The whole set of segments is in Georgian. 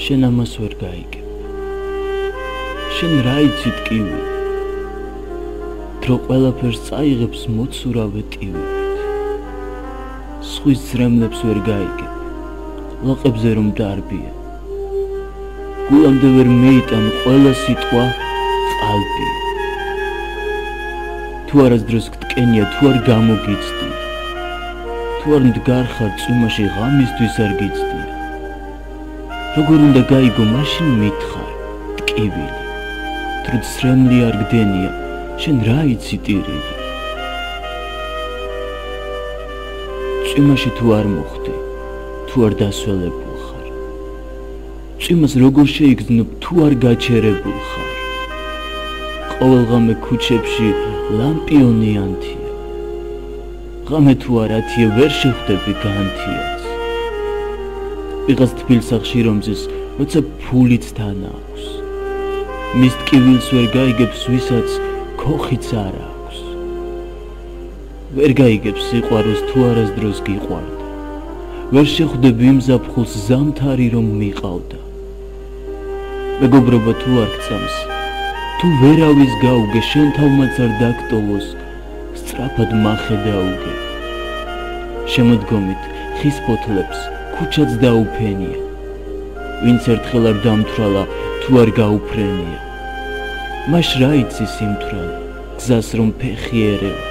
შენ ამას ვერ გაიგებ. შენ რა იცი ტკივილი, დრო ყველაფერს წაიღებს მოცურავე ტივებით. სხვის ძრემლებს ვერ გაიგებ, ლოყებზე რომ დარბია. გულამდე ვერ მეიტან ყველა სიტყვა ყალბია. თუ არასდროს გტკენია, თუ არ გამოგიცდია, თუ არ მდგარ ხარ წვიმაში ღამისთვის არ გიცდია. როგორ უნდა გაიგო, მაშინ მითხარ ტკივილი, თუ ძრემლი არ გდენია, შენ რა იცი ტირილი. წვიმაში თუ არ მოხვდი, თუ არ დასველებულ ხარ, წვიმას როგორ შეიგრძნობ, თუ არ გაჩერებულ ხარ. ყოველღამე ქუჩებში ლამპიონიანთია, ღამე თუ არ ათია, ვერ შეხვდები განთიას. ვიღაც თბილსახში რომზის, როცა ფულიც თან აქვს, მის ტკივილს ვერ გაიგებს, ვისაც ქოხიც არ აქვს. ვერ გაიგებს სიყვარულს, თუ არასდროს გიყვარდა, ვერ შეხვდები იმ ზაფხულს ზამთარი რომ მიყავდა. მეგობრობა თუ არ გწამს, თუ ვერავის გაუგე, შენ თავმაც არ დაგტოვოს, სწრაფად მახედაუგე. შემოდგომით ხის ფოთლებს ქუჩაც დაუფენია, ვინც ერთხელ არ დამთვრალა, თუ არ გაუფრენია. მაშ რა იცი სიმთვრალე, გზას რომ ფეხი ერევა,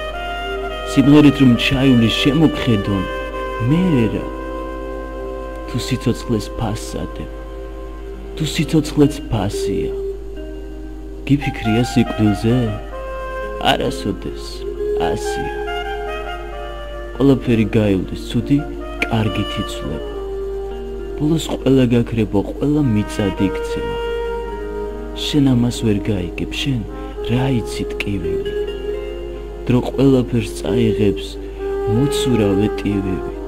სიმღერით რომ ჩაივლი შემოგხედონ, მე რა. თუ სიცოცხლეს ფასს ადებ, თუ სიცოცხლეც ფასია, გიფიქრია სიკვდილზე? არასოდეს, ასია. ყველაფერი გაივლის, ცუდი კარგით იცვლება, ბოლოს ყველა გაქრება, ყველა მიწად იქცევა. შენ ამას ვერ გაიგებ, შენ რა იცი ტკივილი, დრო ყველაფერს წაიღებს მოცურავე ტივები.